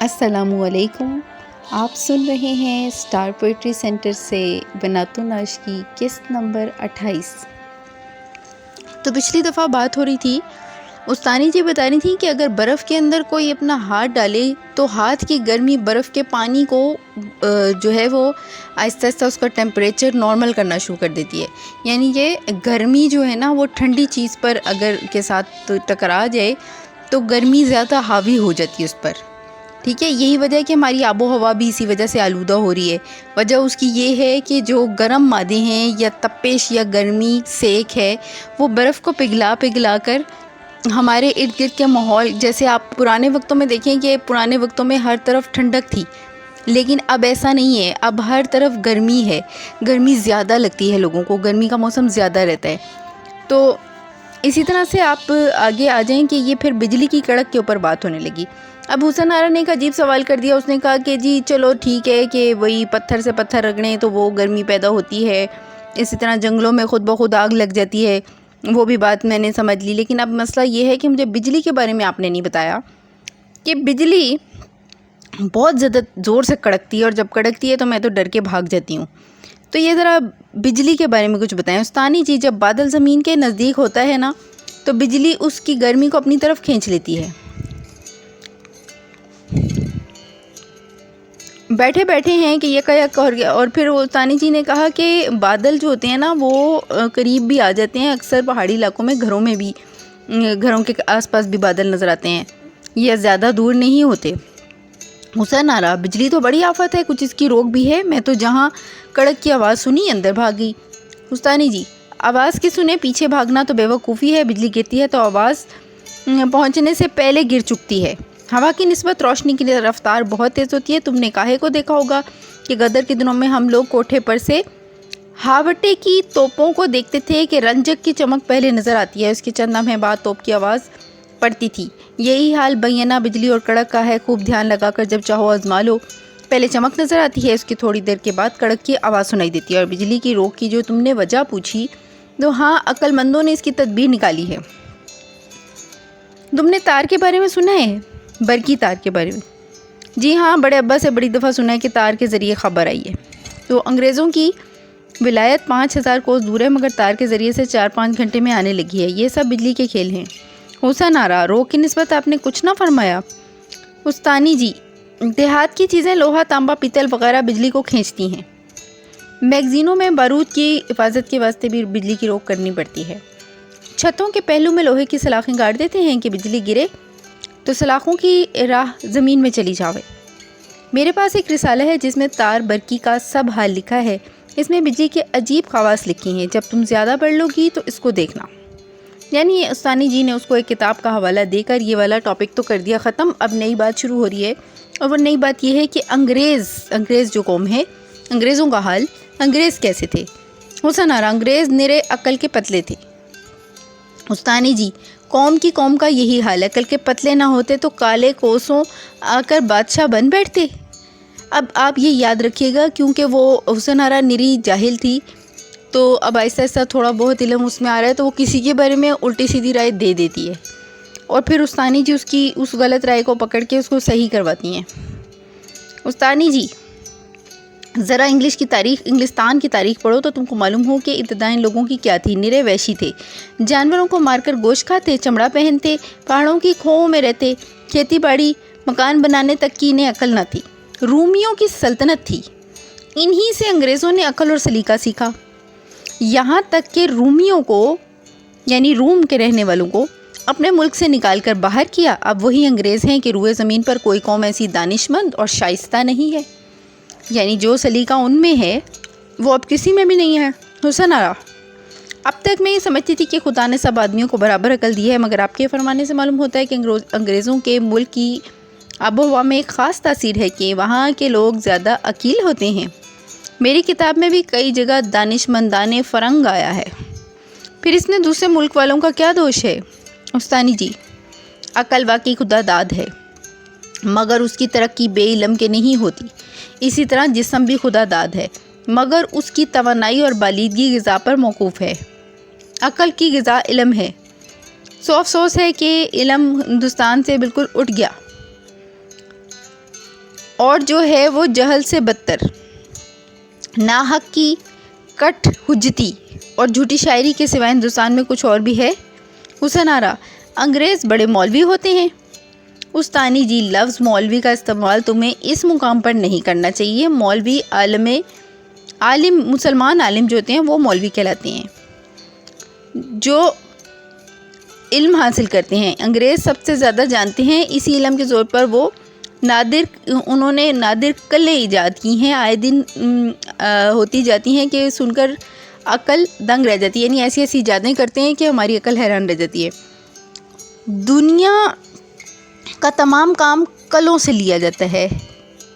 السلام علیکم. آپ سن رہے ہیں اسٹار پوئٹری سینٹر سے بنات النعش کی قسط نمبر 28. تو پچھلی دفعہ بات ہو رہی تھی، استانی جی بتا رہی تھیں کہ اگر برف کے اندر کوئی اپنا ہاتھ ڈالے تو ہاتھ کی گرمی برف کے پانی کو جو ہے وہ آہستہ آہستہ اس کا ٹیمپریچر نارمل کرنا شروع کر دیتی ہے. یعنی یہ گرمی جو ہے نا وہ ٹھنڈی چیز پر اگر کے ساتھ ٹکرا جائے تو گرمی زیادہ حاوی ہو جاتی ہے اس پر. ٹھیک ہے، یہی وجہ ہے کہ ہماری آب و ہوا بھی اسی وجہ سے آلودہ ہو رہی ہے. وجہ اس کی یہ ہے کہ جو گرم مادے ہیں یا تپش یا گرمی سیک ہے وہ برف کو پگھلا کر ہمارے ارد گرد کے ماحول، جیسے آپ پرانے وقتوں میں دیکھیں کہ پرانے وقتوں میں ہر طرف ٹھنڈک تھی، لیکن اب ایسا نہیں ہے. اب ہر طرف گرمی ہے، گرمی زیادہ لگتی ہے لوگوں کو، گرمی کا موسم زیادہ رہتا ہے. تو اسی طرح سے آپ آگے آ جائیں کہ یہ پھر بجلی کی کڑک کے اوپر بات ہونے لگی. اب حسن آرا نے ایک عجیب سوال کر دیا. اس نے کہا کہ جی چلو ٹھیک ہے کہ وہی پتھر سے پتھر رگڑیں تو وہ گرمی پیدا ہوتی ہے، اسی طرح جنگلوں میں خود بخود آگ لگ جاتی ہے، وہ بھی بات میں نے سمجھ لی. لیکن اب مسئلہ یہ ہے کہ مجھے بجلی کے بارے میں آپ نے نہیں بتایا کہ بجلی بہت زیادہ زور سے کڑکتی ہے، اور جب کڑکتی ہے تو میں تو ڈر کے بھاگ جاتی ہوں. تو یہ ذرا بجلی کے بارے میں کچھ بتائیں استانی جی. جب بادل زمین کے نزدیک ہوتا ہے نا تو بجلی اس کی گرمی کو اپنی طرف کھینچ لیتی ہے. بیٹھے ہیں کہ یک ہو گیا. اور پھر استانی جی نے کہا کہ بادل جو ہوتے ہیں نا وہ قریب بھی آ جاتے ہیں، اکثر پہاڑی علاقوں میں گھروں میں بھی، گھروں کے آس پاس بھی بادل نظر آتے ہیں، یہ زیادہ دور نہیں ہوتے. حسن آرا بجلی تو بڑی آفت ہے، کچھ اس کی روک بھی ہے. میں تو جہاں کڑک کی آواز سنی اندر بھاگی. استانی جی آواز کی سنے پیچھے بھاگنا تو بیوقوفی ہے. بجلی گرتی ہے تو آواز پہنچنے سے پہلے گر چکتی ہے. ہوا کی نسبت روشنی کی رفتار بہت تیز ہوتی ہے. تم نے کاہے کو دیکھا ہوگا کہ غدر کے دنوں میں ہم لوگ کوٹھے پر سے ہاوٹے کی توپوں کو دیکھتے تھے کہ رنجک کی چمک پہلے نظر آتی ہے، اس کے چند لمحے بعد توپ کی آواز پڑتی تھی. یہی حال بینہ بجلی اور کڑک کا ہے. خوب دھیان لگا کر جب چاہو آزما لو. پہلے چمک نظر آتی ہے، اس کی تھوڑی دیر کے بعد کڑک کی آواز سنائی دیتی ہے. اور بجلی کی روک کی جو تم نے وجہ پوچھی تو ہاں، عقل مندوں نے اس کی تدبیر نکالی ہے. تم نے تار کے بارے میں سنا ہے؟ برقی تار کے بارے میں؟ جی ہاں، بڑے ابا سے بڑی دفعہ سنا ہے کہ تار کے ذریعے خبر آئی ہے. تو انگریزوں کی ولایت 5000 کوس دور ہے، مگر تار کے ذریعے سے 4-5 گھنٹے میں آنے لگی ہے. یہ سب بجلی کے کھیل ہیں. حسن آرا روک کی نسبت آپ نے کچھ نہ فرمایا. استانی جی دیہات کی چیزیں لوہا، تانبا، پیتل وغیرہ بجلی کو کھینچتی ہیں. میگزینوں میں بارود کی حفاظت کے واسطے بھی بجلی کی روک کرنی پڑتی ہے. چھتوں کے پہلو میں لوہے کی سلاخیں گاڑ دیتے ہیں کہ بجلی گرے تو سلاخوں کی راہ زمین میں چلی جاوے. میرے پاس ایک رسالہ ہے جس میں تار برقی کا سب حال لکھا ہے. اس میں بجلی کے عجیب خواص لکھی ہیں. جب تم زیادہ پڑھ لو گی تو اس کو دیکھنا. یعنی استانی جی نے اس کو ایک کتاب کا حوالہ دے کر یہ والا ٹاپک تو کر دیا ختم. اب نئی بات شروع ہو رہی ہے، اور وہ نئی بات یہ ہے کہ انگریز جو قوم ہے، انگریزوں کا حال. انگریز کیسے تھے؟ حسن آرا انگریز نرے عقل کے پتلے تھے. استانی جی قوم کا یہی حال ہے. عقل کے پتلے نہ ہوتے تو کالے کوسوں آ کر بادشاہ بن بیٹھتے. اب آپ یہ یاد رکھیے گا، کیونکہ وہ حسن آرا نری جاہل تھی تو اب آہستہ آہستہ تھوڑا بہت علم اس میں آ رہا ہے تو وہ کسی کے بارے میں الٹی سیدھی رائے دے دیتی ہے، اور پھر استانی جی اس کی اس غلط رائے کو پکڑ کے اس کو صحیح کرواتی ہیں. استانی جی ذرا انگلستان کی تاریخ پڑھو تو تم کو معلوم ہو کہ ابتدائیں لوگوں کی کیا تھی. نرے وحشی تھے، جانوروں کو مار کر گوشت کھاتے، چمڑا پہنتے، پہاڑوں کی کھوؤں میں رہتے، کھیتی باڑی مکان بنانے تک کی انہیں عقل نہ تھی. رومیوں کی سلطنت تھی، انہی سے انگریزوں نے عقل اور سلیقہ سیکھا. یہاں تک کہ رومیوں کو، یعنی روم کے رہنے والوں کو اپنے ملک سے نکال کر باہر کیا. اب وہی انگریز ہیں کہ روئے زمین پر کوئی قوم ایسی دانشمند اور شائستہ نہیں ہے. یعنی جو سلیقہ ان میں ہے وہ اب کسی میں بھی نہیں ہے. حسن آرا اب تک میں یہ سمجھتی تھی کہ خدا نے سب آدمیوں کو برابر عقل دی ہے، مگر آپ کے فرمانے سے معلوم ہوتا ہے کہ انگریزوں کے ملک کی آب و ہوا میں ایک خاص تاثیر ہے کہ وہاں کے لوگ زیادہ عقیل ہوتے ہیں. میری کتاب میں بھی کئی جگہ دانشمندان فرنگ آیا ہے. پھر اس میں دوسرے ملک والوں کا کیا دوش ہے؟ استانی جی عقل واقعی خدا داد ہے، مگر اس کی ترقی بے علم کے نہیں ہوتی. اسی طرح جسم بھی خدا داد ہے، مگر اس کی توانائی اور بالیدگی غذا پر موقوف ہے. عقل کی غذا علم ہے. سو افسوس ہے کہ علم ہندوستان سے بالکل اٹھ گیا. استانی جی عقل واقعی خدا داد ہے، مگر اس کی توانائی اور بالیدگی غذا پر موقوف ہے. عقل کی غذا علم ہے. سو افسوس ہے کہ علم ہندوستان سے بالکل اٹھ گیا. استانی جی اور جو ہے وہ جہل سے بدتر، ناحق کی کٹ حجتی اور جھوٹی شاعری کے سوائے ہندوستان میں کچھ اور بھی ہے؟ حسن آرا: انگریز بڑے مولوی ہوتے ہیں۔ استانی جی: لفظ مولوی کا استعمال تمہیں اس مقام پر نہیں کرنا چاہیے۔ مولوی عالم مسلمان عالم جو ہوتے ہیں وہ مولوی کہلاتے ہیں، جو علم حاصل کرتے ہیں۔ انگریز سب سے زیادہ جانتے ہیں، اسی علم کے زور پر وہ انہوں نے نادر کلیں ایجاد کی ہیں، آئے دن ہوتی جاتی ہیں کہ سن کر عقل دنگ رہ جاتی ہے، یعنی ایسی ایسی ایجادیں کرتے ہیں کہ ہماری عقل حیران رہ جاتی ہے۔ دنیا کا تمام کام کلوں سے لیا جاتا ہے،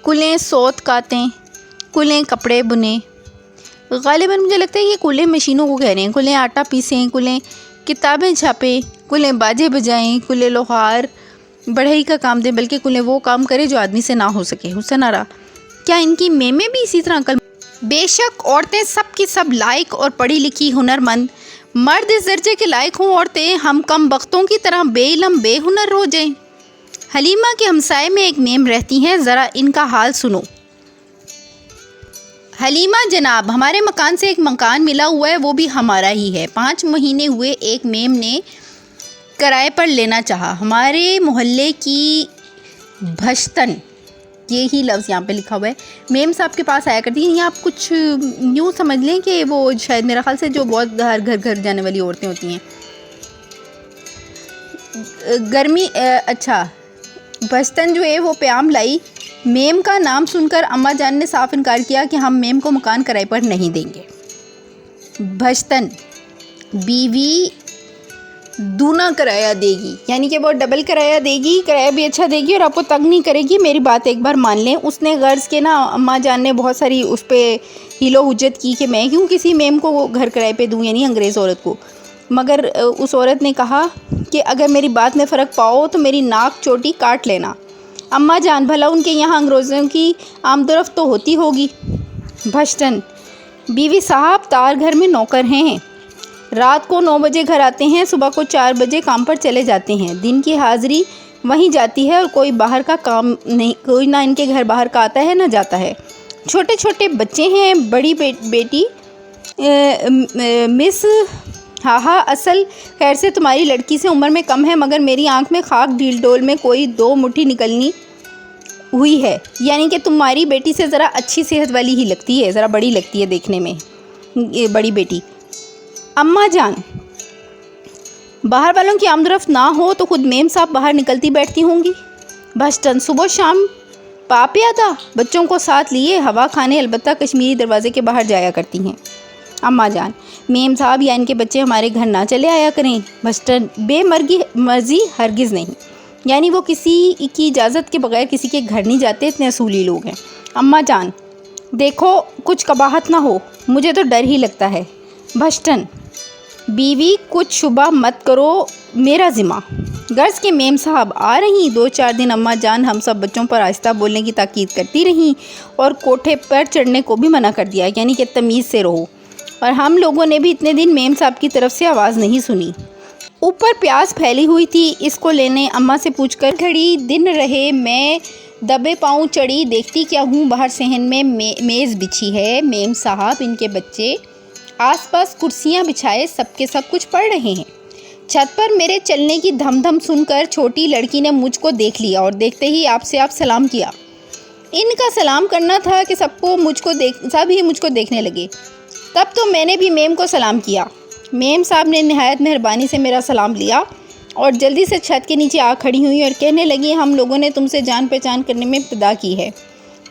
کلیں سوت کاتیں، کلیں کپڑے بنیں۔ غالباً مجھے لگتا ہے یہ کلیں مشینوں کو کہہ رہے ہیں، کلیں آٹا پیسیں، کلیں کتابیں چھاپیں، کلیں باجے بجائیں، کلیں لوہار بڑھئی کا کام دیں، بلکہ کلیں وہ کام کرے جو آدمی سے نہ ہو سکے۔ حسن آرا: کیا ان کی میمیں بھی اسی طرح عقل؟ بے شک عورتیں سب کی سب لائق اور پڑھی لکھی ہنرمند، مرد اس درجے کے لائق ہوں، عورتیں ہم کم بختوں کی طرح بے علم بے ہنر ہو جائیں۔ حلیمہ کے ہمسائے میں ایک میم رہتی ہیں، ذرا ان کا حال سنو۔ حلیمہ: جناب، ہمارے مکان سے ایک مکان ملا ہوا ہے، وہ بھی ہمارا ہی ہے۔ 5 مہینے ہوئے ایک میم نے کرائے پر لینا چاہا۔ ہمارے محلے کی بھشتن، یہی لفظ یہاں پہ لکھا ہوا ہے، میم صاحب کے پاس آیا کرتی ہیں۔ یہ آپ کچھ یوں سمجھ لیں کہ وہ شاید میرا خیال سے جو بہت گھر جانے والی عورتیں ہوتی ہیں، اچھا بھشتن جو ہے وہ پیام لائی۔ میم کا نام سن کر اماں جان نے صاف انکار کیا کہ ہم میم کو مکان کرائے پر نہیں دیں گے۔ بھشتن: بیوی دونا کرایہ دے گی، یعنی کہ وہ ڈبل کرایہ دے گی، کرایہ بھی اچھا دے گی اور آپ کو تنگ نہیں کرے گی۔ میری بات ایک بار مان لیں۔ اس نے غرض کے نا اماں جان نے بہت ساری اس پہ ہیلو حجت کی کہ میں کیوں کسی میم کو وہ گھر کرائے پہ دوں، یعنی انگریز عورت کو، مگر اس عورت نے کہا کہ اگر میری بات میں فرق پاؤ تو میری ناک چوٹی کاٹ لینا۔ اماں جان: بھلا ان کے یہاں انگریزوں کی آمد و رفت تو ہوتی ہوگی۔ بھشتن: بیوی صاحب تار گھر میں نوکر ہیں، رات کو 9 بجے گھر آتے ہیں، صبح کو 4 بجے کام پر چلے جاتے ہیں، دن کی حاضری وہیں جاتی ہے اور کوئی باہر کا کام نہیں، کوئی نہ ان کے گھر باہر کا آتا ہے نہ جاتا ہے۔ چھوٹے چھوٹے بچے ہیں، بڑی بیٹی مس ہاہا اصل خیر سے تمہاری لڑکی سے عمر میں کم ہے، مگر میری آنکھ میں خاک ڈھیل ڈول میں کوئی 2 مٹھی نکلنی ہوئی ہے، یعنی کہ تمہاری بیٹی سے ذرا اچھی صحت والی ہی لگتی ہے، ذرا بڑی لگتی ہے دیکھنے میں بڑی بیٹی۔ اماں جان: باہر والوں کی آمد و رفت نہ ہو تو خود میم صاحب باہر نکلتی بیٹھتی ہوں گی۔ بھشتن: صبح شام پاپ یادا بچوں کو ساتھ لیے ہوا کھانے البتہ کشمیری دروازے کے باہر جایا کرتی ہیں۔ اماں جان: میم صاحب یا ان کے بچے ہمارے گھر نہ چلے آیا کریں۔ بھشتن: بے مرضی ہرگز نہیں، یعنی وہ کسی کی اجازت کے بغیر کسی کے گھر نہیں جاتے، اتنے اصولی لوگ ہیں۔ اماں جان: دیکھو کچھ قباحت نہ ہو، مجھے تو ڈر ہی لگتا ہے۔ بھشتن: بیوی کچھ شبہ مت کرو، میرا ذمہ۔ غرض کے میم صاحب آ رہیں، 2-4 دن اماں جان ہم سب بچوں پر آہستہ بولنے کی تاکید کرتی رہیں اور کوٹھے پر چڑھنے کو بھی منع کر دیا، یعنی کہ تمیز سے رہو، اور ہم لوگوں نے بھی اتنے دن میم صاحب کی طرف سے آواز نہیں سنی۔ اوپر پیاز پھیلی ہوئی تھی، اس کو لینے اماں سے پوچھ کر گھڑی دن رہے، میں دبے پاؤں چڑھی، دیکھتی کیا ہوں باہر صحن میں میز بچھی ہے، میم صاحب ان کے بچے آس پاس کرسیاں بچھائے سب کے سب کچھ پڑھ رہے ہیں۔ چھت پر میرے چلنے کی دھم دھم سن کر چھوٹی لڑکی نے مجھ کو دیکھ لیا اور دیکھتے ہی آپ سلام کیا۔ ان کا سلام کرنا تھا کہ سب ہی مجھ کو دیکھنے لگے۔ تب تو میں نے بھی میم کو سلام کیا۔ میم صاحب نے نہایت مہربانی سے میرا سلام لیا اور جلدی سے چھت کے نیچے آ کھڑی ہوئی اور کہنے لگی، ہم لوگوں نے تم سے جان پہچان کرنے میں ابتدا کی ہے،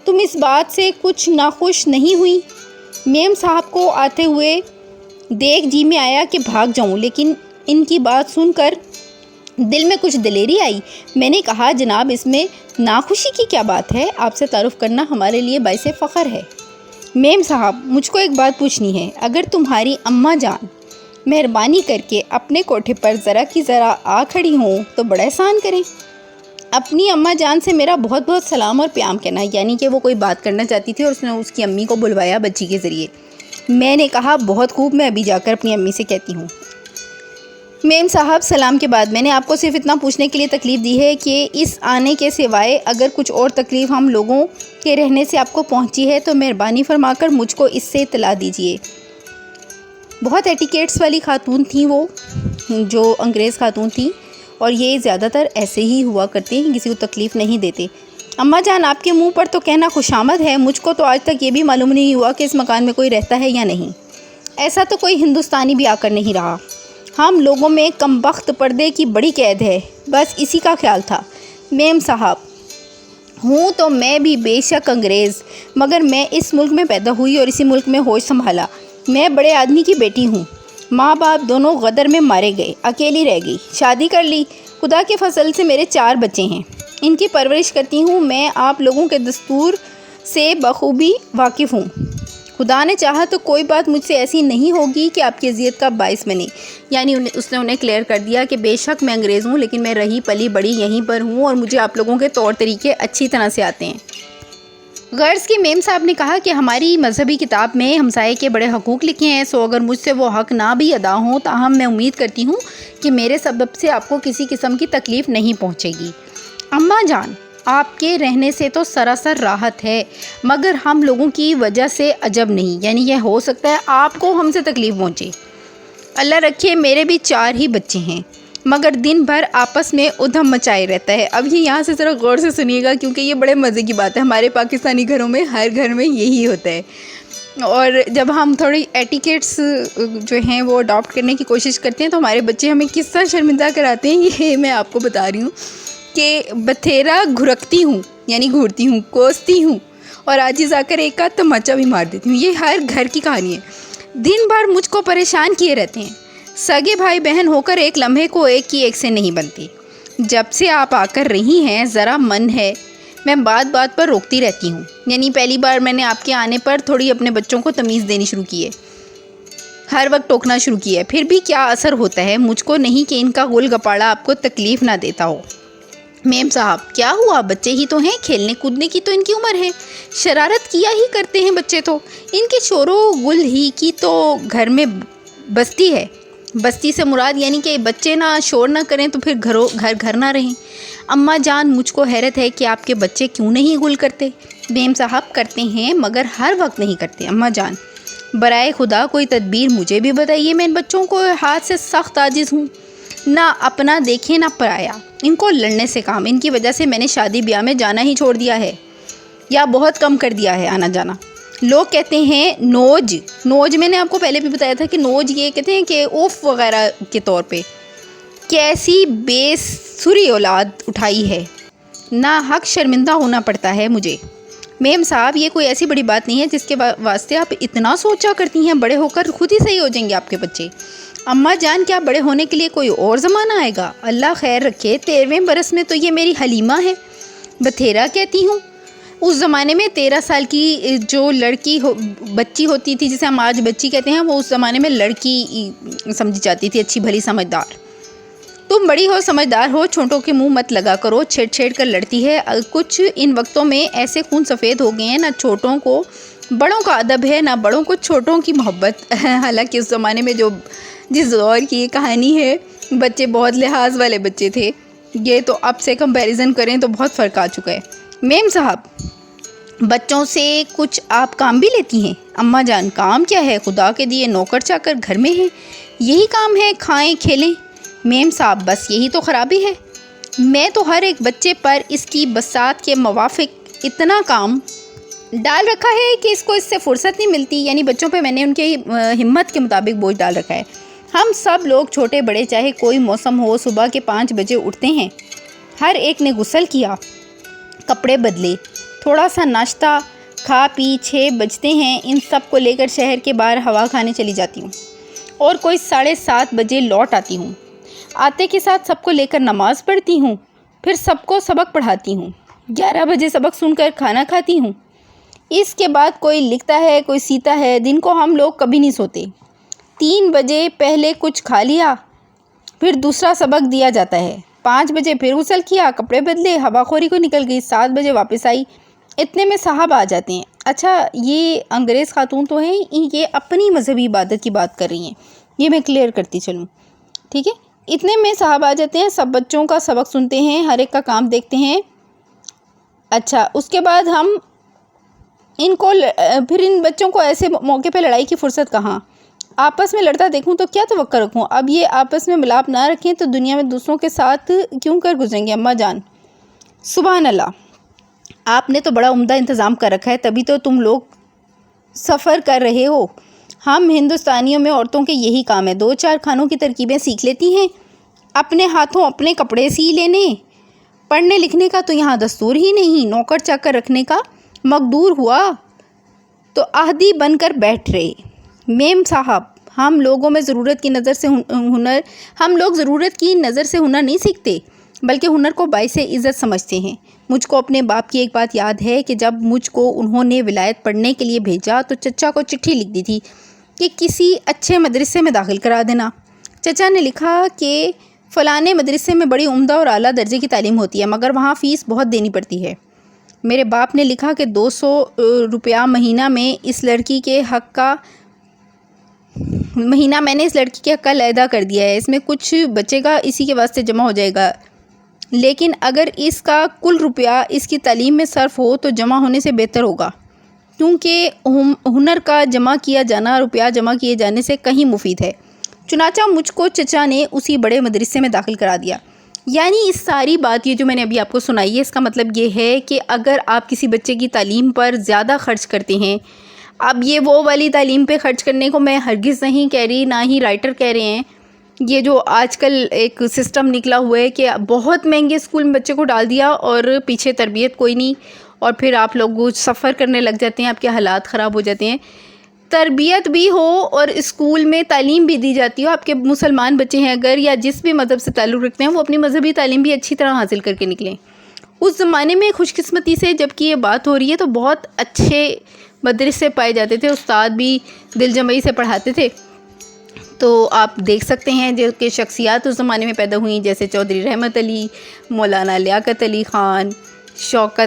تم اس بات سے کچھ ناخوش نہیں ہوئی؟ میم صاحب کو آتے ہوئے دیکھ جی میں آیا کہ بھاگ جاؤں، لیکن ان کی بات سن کر دل میں کچھ دلیری آئی۔ میں نے کہا، جناب اس میں ناخوشی کی کیا بات ہے؟ آپ سے تعارف کرنا ہمارے لیے باعث فخر ہے۔ میم صاحب مجھ کو ایک بات پوچھنی ہے، اگر تمہاری اماں جان مہربانی کر کے اپنے کوٹھے پر ذرا کی ذرا آ کھڑی ہوں تو بڑا احسان کریں، اپنی اماں جان سے میرا بہت بہت سلام اور پیام کہنا۔ یعنی کہ وہ کوئی بات کرنا چاہتی تھی اور اس نے اس کی امی کو بلوایا بچی کے ذریعے۔ میں نے کہا، بہت خوب، میں ابھی جا کر اپنی امی سے کہتی ہوں۔ میم صاحب سلام کے بعد میں نے آپ کو صرف اتنا پوچھنے کے لیے تکلیف دی ہے کہ اس آنے کے سوائے اگر کچھ اور تکلیف ہم لوگوں کے رہنے سے آپ کو پہنچی ہے تو مہربانی فرما کر مجھ کو اس سے اطلاع دیجیے۔ بہت ایٹیکیٹس والی خاتون تھیں وہ، جو انگریز خاتون تھیں، اور یہ زیادہ تر ایسے ہی ہوا کرتے ہیں، کسی کو تکلیف نہیں دیتے۔ اماں جان آپ کے منہ پر تو کہنا خوشامد ہے، مجھ کو تو آج تک یہ بھی معلوم نہیں ہوا کہ اس مکان میں کوئی رہتا ہے یا نہیں۔ ایسا تو کوئی ہندوستانی بھی آ کر نہیں رہا۔ ہم لوگوں میں کم بخت پردے کی بڑی قید ہے، بس اسی کا خیال تھا۔ میم صاحب ہوں تو میں بھی بے شک انگریز، مگر میں اس ملک میں پیدا ہوئی اور اسی ملک میں ہوش سنبھالا۔ میں بڑے آدمی کی بیٹی ہوں، ماں باپ دونوں غدر میں مارے گئے، اکیلی رہ گئی، شادی کر لی۔ خدا کے فضل سے میرے 4 بچے ہیں، ان کی پرورش کرتی ہوں۔ میں آپ لوگوں کے دستور سے بخوبی واقف ہوں۔ خدا نے چاہا تو کوئی بات مجھ سے ایسی نہیں ہوگی کہ آپ کی اذیت کا باعث بنے۔ یعنی اس نے انہیں کلیئر کر دیا کہ بے شک میں انگریز ہوں، لیکن میں رہی پلی بڑی یہیں پر ہوں اور مجھے آپ لوگوں کے طور طریقے اچھی طرح سے آتے ہیں۔ غرض کی میم صاحب نے کہا کہ ہماری مذہبی کتاب میں ہمسائے کے بڑے حقوق لکھے ہیں، سو اگر مجھ سے وہ حق نہ بھی ادا ہوں تاہم میں امید کرتی ہوں کہ میرے سبب سے آپ کو کسی قسم کی تکلیف نہیں پہنچے گی۔ اماں جان آپ کے رہنے سے تو سراسر راحت ہے، مگر ہم لوگوں کی وجہ سے عجب نہیں، یعنی یہ ہو سکتا ہے آپ کو ہم سے تکلیف پہنچے۔ اللہ رکھے میرے بھی 4 ہی بچے ہیں، مگر دن بھر آپس میں ادھم مچائے رہتا ہے۔ اب یہ یہاں سے ذرا غور سے سنیے گا کیونکہ یہ بڑے مزے کی بات ہے، ہمارے پاکستانی گھروں میں ہر گھر میں یہی ہوتا ہے، اور جب ہم تھوڑی ایٹیکیٹس جو ہیں وہ اڈاپٹ کرنے کی کوشش کرتے ہیں تو ہمارے بچے ہمیں کس طرح شرمندہ کراتے ہیں، یہ میں آپ کو بتا رہی ہوں کہ بتھیرا گھرکتی ہوں، یعنی گھورتی ہوں، کوستی ہوں، اور عاجز آ کر ایک کا تماچا بھی مار دیتی ہوں۔ یہ ہر گھر کی کہانی ہے۔ دن بھر مجھ کو پریشان کیے رہتے ہیں۔ سگے بھائی بہن ہو کر ایک لمحے کو ایک کی ایک سے نہیں بنتی۔ جب سے آپ آ کر رہی ہیں ذرا من ہے میں بات بات پر روکتی رہتی ہوں، یعنی پہلی بار میں نے آپ کے آنے پر تھوڑی اپنے بچوں کو تمیز دینی شروع کی ہے، ہر وقت ٹوکنا شروع کیا ہے، پھر بھی کیا اثر ہوتا ہے، مجھ کو نہیں کہ ان کا گل گپاڑا آپ کو تکلیف نہ دیتا ہو۔ میم صاحب کیا ہوا، بچے ہی تو ہیں، کھیلنے کودنے کی تو ان کی عمر ہے، شرارت کیا ہی کرتے ہیں بچے تو، ان کے شور و گل ہی کی تو گھر میں بستی ہے۔ بستی سے مراد یعنی کہ بچے نہ شور نہ کریں تو پھر گھر نہ رہیں۔ اماں جان مجھ کو حیرت ہے کہ آپ کے بچے کیوں نہیں گل کرتے۔ میم صاحب کرتے ہیں مگر ہر وقت نہیں کرتے۔ اماں جان برائے خدا کوئی تدبیر مجھے بھی بتائیے، میں ان بچوں کو ہاتھ سے سخت عاجز ہوں، نہ اپنا دیکھیں نہ پرایا، ان کو لڑنے سے کام، ان کی وجہ سے میں نے شادی بیاہ میں جانا ہی چھوڑ دیا ہے یا بہت کم کر دیا ہے آنا جانا۔ لوگ کہتے ہیں نوج میں نے آپ کو پہلے بھی بتایا تھا کہ نوج یہ کہتے ہیں کہ اوف وغیرہ کے طور پہ، کیسی بے سری اولاد اٹھائی ہے، نہ حق شرمندہ ہونا پڑتا ہے مجھے۔ میم صاحب یہ کوئی ایسی بڑی بات نہیں ہے جس کے واسطے آپ اتنا سوچا کرتی ہیں، بڑے ہو کر خود ہی صحیح ہو جائیں گے آپ کے بچے۔ اماں جان کیا بڑے ہونے کے لیے کوئی اور زمانہ آئے گا؟ اللہ خیر رکھے، 13ویں برس میں تو یہ میری حلیمہ ہے، بتھیرا کہتی ہوں۔ اس زمانے میں 13 سال کی جو بچی ہوتی تھی، جسے ہم آج بچی کہتے ہیں، وہ اس زمانے میں لڑکی سمجھی جاتی تھی، اچھی بھلی سمجھدار۔ تم بڑی ہو سمجھدار ہو، چھوٹوں کے منہ مت لگا کرو، چھیڑ کر لڑتی ہے۔ کچھ ان وقتوں میں ایسے خون سفید ہو گئے ہیں، نہ چھوٹوں کو بڑوں کا ادب ہے نہ بڑوں کو چھوٹوں کی محبت۔ حالانکہ اس زمانے میں جس دور کی یہ کہانی ہے، بچے بہت لحاظ والے بچے تھے، یہ تو اب سے کمپیریزن کریں تو بہت فرق آ چکا ہے۔ میم صاحب بچوں سے کچھ آپ کام بھی لیتی ہیں؟ اماں جان کام کیا ہے، خدا کے دیے نوکر چاکر گھر میں ہیں، یہی کام ہے، کھائیں کھیلیں۔ میم صاحب بس یہی تو خرابی ہے، میں تو ہر ایک بچے پر اس کی بساط کے موافق اتنا کام ڈال رکھا ہے کہ اس سے فرصت نہیں ملتی، یعنی بچوں پہ میں نے ان کی ہمت کے مطابق بوجھ ڈال رکھا ہے۔ ہم سب لوگ چھوٹے بڑے چاہے کوئی موسم ہو صبح کے 5 بجے اٹھتے ہیں، ہر ایک نے غسل کیا، کپڑے بدلے، تھوڑا سا ناشتہ کھا پی 6 بجتے ہیں، ان سب کو لے کر شہر کے باہر ہوا کھانے چلی جاتی ہوں اور کوئی 7:30 بجے لوٹ آتی ہوں۔ آتے کے ساتھ سب کو لے کر نماز پڑھتی ہوں، پھر سب کو سبق پڑھاتی ہوں، 11 بجے سبق سن کر کھانا کھاتی ہوں۔ اس کے بعد کوئی لکھتا ہے کوئی سیتا ہے، دن کو ہم لوگ کبھی نہیں سوتے۔ 3 بجے پہلے کچھ کھا لیا، پھر دوسرا سبق دیا جاتا ہے، 5 بجے پھر غسل کیا، کپڑے بدلے، ہوا خوری کو نکل گئی، 7 بجے واپس آئی، اتنے میں صاحب آ جاتے ہیں۔ اچھا یہ انگریز خاتون تو ہیں، یہ اپنی مذہبی عبادت کی بات کر رہی ہیں، یہ میں کلیئر کرتی چلوں، ٹھیک ہے۔ اتنے میں صاحب آ جاتے ہیں، سب بچوں کا سبق سنتے ہیں، ہر ایک کا کام دیکھتے ہیں۔ اچھا، اس کے بعد ہم پھر ان بچوں کو ایسے موقع پہ لڑائی کی فرصت کہاں؟ آپس میں لڑتا دیکھوں تو کیا توقع رکھوں؟ اب یہ آپس میں ملاپ نہ رکھیں تو دنیا میں دوسروں کے ساتھ کیوں کر گزریں گے اماں جان؟ سبحان اللہ، آپ نے تو بڑا عمدہ انتظام کر رکھا ہے، تبھی تو تم لوگ سفر کر رہے ہو۔ ہم ہندوستانیوں میں عورتوں کے یہی کام ہے، 2-4 کھانوں کی ترکیبیں سیکھ لیتی ہیں، اپنے ہاتھوں اپنے کپڑے سی لینے۔ پڑھنے لکھنے کا تو یہاں دستور ہی نہیں، نوکر چاکر رکھنے کا۔ مقدور ہوا تو عہدی بن کر بیٹھ رہے۔ میم صاحب، ہم لوگ ضرورت کی نظر سے ہنر نہیں سیکھتے، بلکہ ہنر کو باعث عزت سمجھتے ہیں۔ مجھ کو اپنے باپ کی ایک بات یاد ہے کہ جب مجھ کو انہوں نے ولایت پڑھنے کے لیے بھیجا تو چچا کو چٹھی لکھ دی تھی کہ کسی اچھے مدرسے میں داخل کرا دینا۔ چچا نے لکھا کہ فلانے مدرسے میں بڑی عمدہ اور اعلیٰ درجے کی تعلیم ہوتی ہے، مگر وہاں فیس بہت دینی پڑتی ہے۔ میرے باپ نے لکھا کہ 200 روپیہ مہینہ میں نے اس لڑکی کے حق کا علیحدہ کر دیا ہے، اس میں کچھ بچے گا، اسی کے واسطے جمع ہو جائے گا، لیکن اگر اس کا کل روپیہ اس کی تعلیم میں صرف ہو تو جمع ہونے سے بہتر ہوگا، کیونکہ ہنر کا جمع کیا جانا روپیہ جمع کیے جانے سے کہیں مفید ہے۔ چنانچہ مجھ کو چچا نے اسی بڑے مدرسے میں داخل کرا دیا۔ یعنی اس ساری بات یہ جو میں نے ابھی آپ کو سنائی ہے، اس کا مطلب یہ ہے کہ اگر آپ کسی بچے کی تعلیم پر زیادہ خرچ کرتے ہیں، اب یہ وہ والی تعلیم پہ خرچ کرنے کو میں ہرگز نہیں کہہ رہی، نہ ہی رائٹر کہہ رہے ہیں، یہ جو آج کل ایک سسٹم نکلا ہوا ہے کہ بہت مہنگے اسکول میں بچے کو ڈال دیا اور پیچھے تربیت کوئی نہیں، اور پھر آپ لوگ سفر کرنے لگ جاتے ہیں، آپ کے حالات خراب ہو جاتے ہیں۔ تربیت بھی ہو اور اسکول میں تعلیم بھی دی جاتی ہو، آپ کے مسلمان بچے ہیں اگر یا جس بھی مذہب سے تعلق رکھتے ہیں، وہ اپنی مذہبی تعلیم بھی اچھی طرح حاصل کر کے نکلیں۔ اس زمانے میں خوش قسمتی سے جب کہ یہ بات ہو رہی ہے تو بہت اچھے مدرسے پائے جاتے تھے، استاد بھی دل جمعی سے پڑھاتے تھے۔ تو آپ دیکھ سکتے ہیں جو کہ شخصیات اس زمانے میں پیدا ہوئیں، جیسے چودھری رحمت علی، مولانا لیاقت علی خان،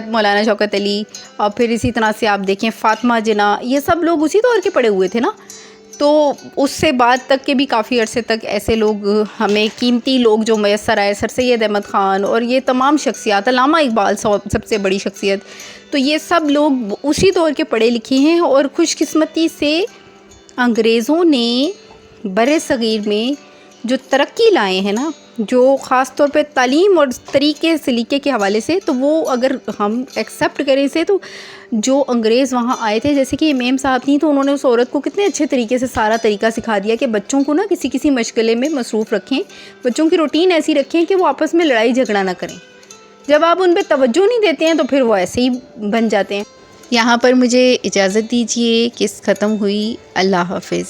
مولانا شوکت علی، اور پھر اسی طرح سے آپ دیکھیں فاطمہ جناح، یہ سب لوگ اسی دور کے پڑے ہوئے تھے نا۔ تو اس سے بعد تک کے بھی کافی عرصے تک ایسے لوگ ہمیں قیمتی لوگ جو میسر آئے، سر سید احمد خان اور یہ تمام شخصیات، علامہ اقبال سب سے بڑی شخصیت، تو یہ سب لوگ اسی دور کے پڑھے لکھے ہیں۔ اور خوش قسمتی سے انگریزوں نے بر صغیر میں جو ترقی لائے ہیں نا، جو خاص طور پہ تعلیم اور سلیقے کے حوالے سے، تو وہ اگر ہم ایکسیپٹ کریں اسے، تو جو انگریز وہاں آئے تھے، جیسے کہ امام صاحب تھیں، تو انہوں نے اس عورت کو کتنے اچھے طریقے سے سارا طریقہ سکھا دیا کہ بچوں کو نا کسی مشغلے میں مصروف رکھیں، بچوں کی روٹین ایسی رکھیں کہ وہ آپس میں لڑائی جھگڑا نہ کریں۔ جب آپ ان پہ توجہ نہیں دیتے ہیں تو پھر وہ ایسے ہی بن جاتے ہیں۔ یہاں پر مجھے اجازت دیجیے، قسط ختم ہوئی۔ اللہ حافظ۔